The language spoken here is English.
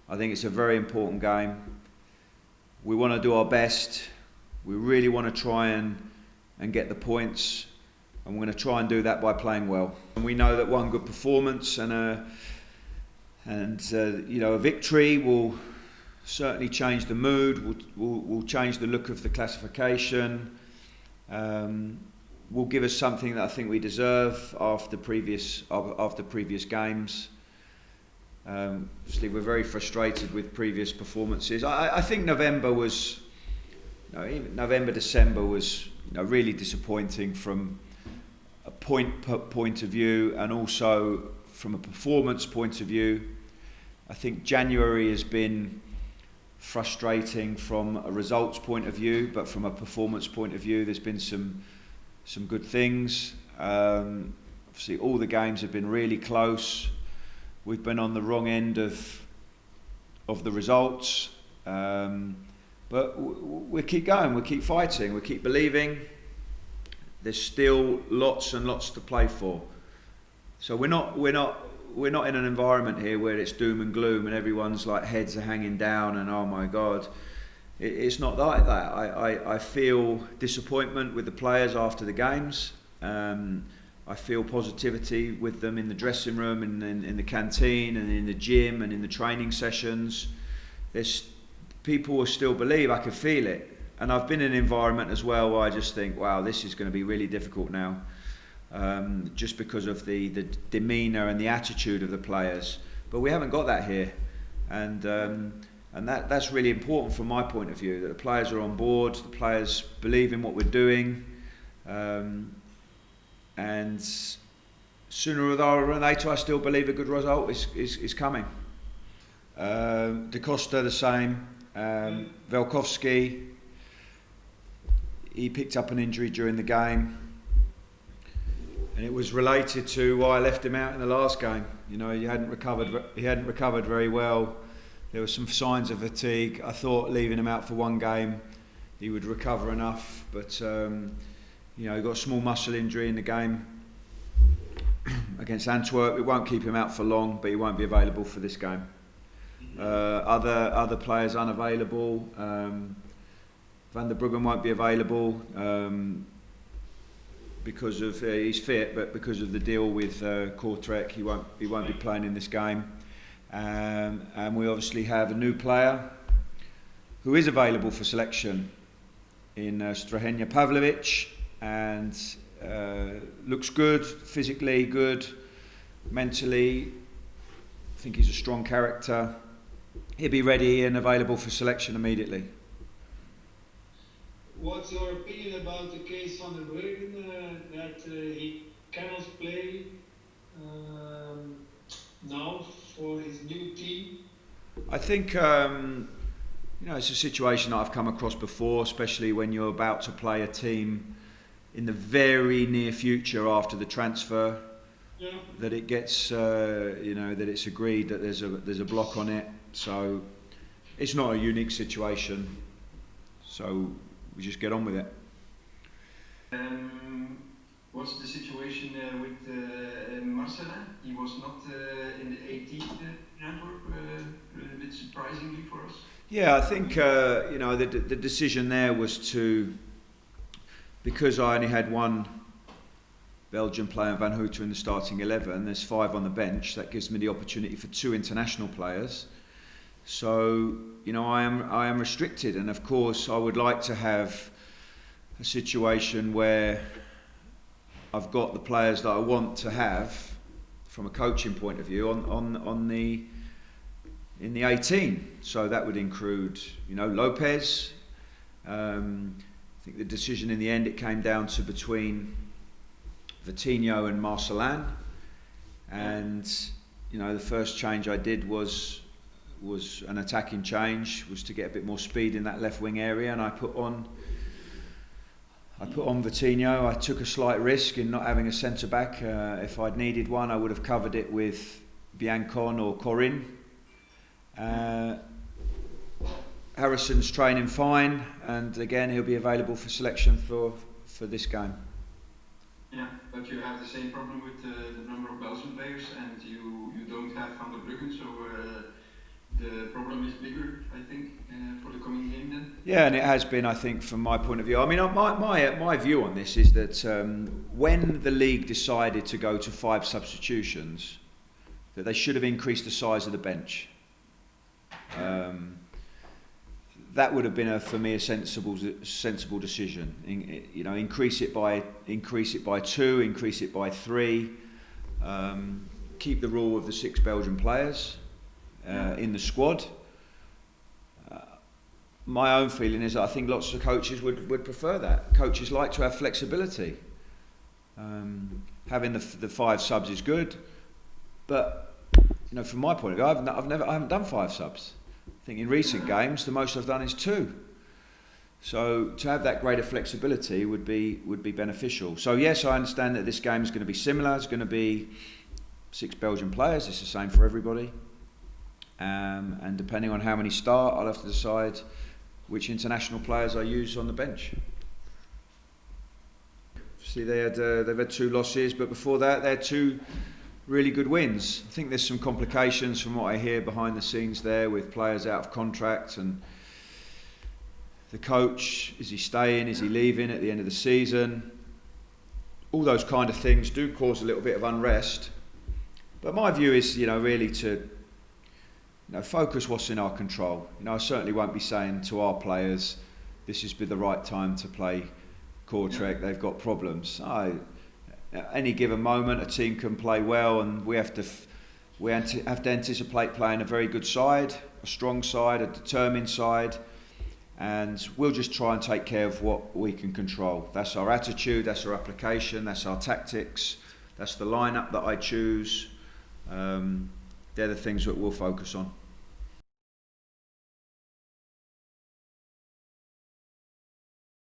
I think it's a very important game. We want to do our best. We really want to try and get the points, and we're going to try and do that by playing well. And we know that one good performance and a victory will certainly change the mood. Will change the look of the classification. Will give us something that I think we deserve after previous games. Obviously, we're very frustrated with previous performances. I think November, December was really disappointing from a point of view, and also from a performance point of view. I think January has been frustrating from a results point of view, but from a performance point of view, there's been some good things. Obviously, all the games have been really close. We've been on the wrong end of the results, but we keep going, we keep fighting, we keep believing. There's still lots and lots to play for. So we're not in an environment here where it's doom and gloom and everyone's like heads are hanging down and oh my God. It's not like that. I feel disappointment with the players after the games. I feel positivity with them in the dressing room and in the canteen and in the gym and in the training sessions. There's people who still believe. I can feel it. And I've been in an environment as well where I just think, wow, this is going to be really difficult now. Just because of the demeanour and the attitude of the players. But we haven't got that here. And that's really important from my point of view, that the players are on board, the players believe in what we're doing. And sooner or later, I still believe a good result is coming. Da Costa the same. Velkovsky, he picked up an injury during the game, and it was related to why I left him out in the last game. He hadn't recovered very well. There were some signs of fatigue. I thought leaving him out for one game, he would recover enough, but he got a small muscle injury in the game against Antwerp. It won't keep him out for long, but he won't be available for this game. Other players unavailable. Van der Bruggen won't be available because of he's fit, but because of the deal with Kortrijk, he won't be playing in this game. And we obviously have a new player who is available for selection in Strahinja Pavlovic, and looks good, physically good, mentally. I think he's a strong character. He'll be ready and available for selection immediately. What's your opinion about the case Van der Bruggen, that he cannot play now for his new team? I think it's a situation that I've come across before, especially when you're about to play a team in the very near future after the transfer. Yeah. That it gets, that it's agreed that there's a block on it. So it's not a unique situation. So we just get on with it. What's the situation with Marcelin? He was not in the 18th in Antwerp, a bit surprisingly for us. Yeah, I think the decision there was because I only had one Belgian player, Van Houten, in the starting 11. There's 5 on the bench. That gives me the opportunity for 2 international players. So I am restricted, and of course I would like to have a situation where I've got the players that I want to have from a coaching point of view in the 18. So that would include Lopez. I think the decision in the end, it came down to between Vitinho and Marcelin, and the first change I did was an attacking change, was to get a bit more speed in that left wing area, and I put on Vitinho. I took a slight risk in not having a centre back. If I'd needed one, I would have covered it with Biancon or Corin. Harrison's training fine, and again he'll be available for selection for this game. Yeah, but you have the same problem with the number of Belgian players, and you don't have Van der Bruggen, so the problem is bigger, I think, for the coming game then. Yeah, and it has been, I think, from my point of view. I mean, my view on this is that when the league decided to go to 5 substitutions, that they should have increased the size of the bench. That would have been for me a sensible decision. Increase it by 2, increase it by 3. Keep the rule of the 6 Belgian players in the squad. My own feeling is that I think lots of coaches would prefer that. Coaches like to have flexibility. Having the 5 subs is good, but from my point of view, I haven't done 5 subs. I think in recent games the most I've done is 2. So to have that greater flexibility would be beneficial. So yes, I understand that this game is going to be similar. It's going to be 6 Belgian players. It's the same for everybody. And depending on how many start, I'll have to decide which international players I use on the bench. See, they've had 2 losses, but before that they had 2 really good wins. I think there's some complications from what I hear behind the scenes there with players out of contract, and the coach, is he staying, is he leaving at the end of the season? All those kind of things do cause a little bit of unrest. But my view is, really to focus what's in our control. I certainly won't be saying to our players, this has been the right time to play Kortrijk, they've got problems. At any given moment, a team can play well, and we have to anticipate playing a very good side, a strong side, a determined side, and we'll just try and take care of what we can control. That's our attitude, that's our application, that's our tactics, that's the lineup that I choose. They're the things that we'll focus on.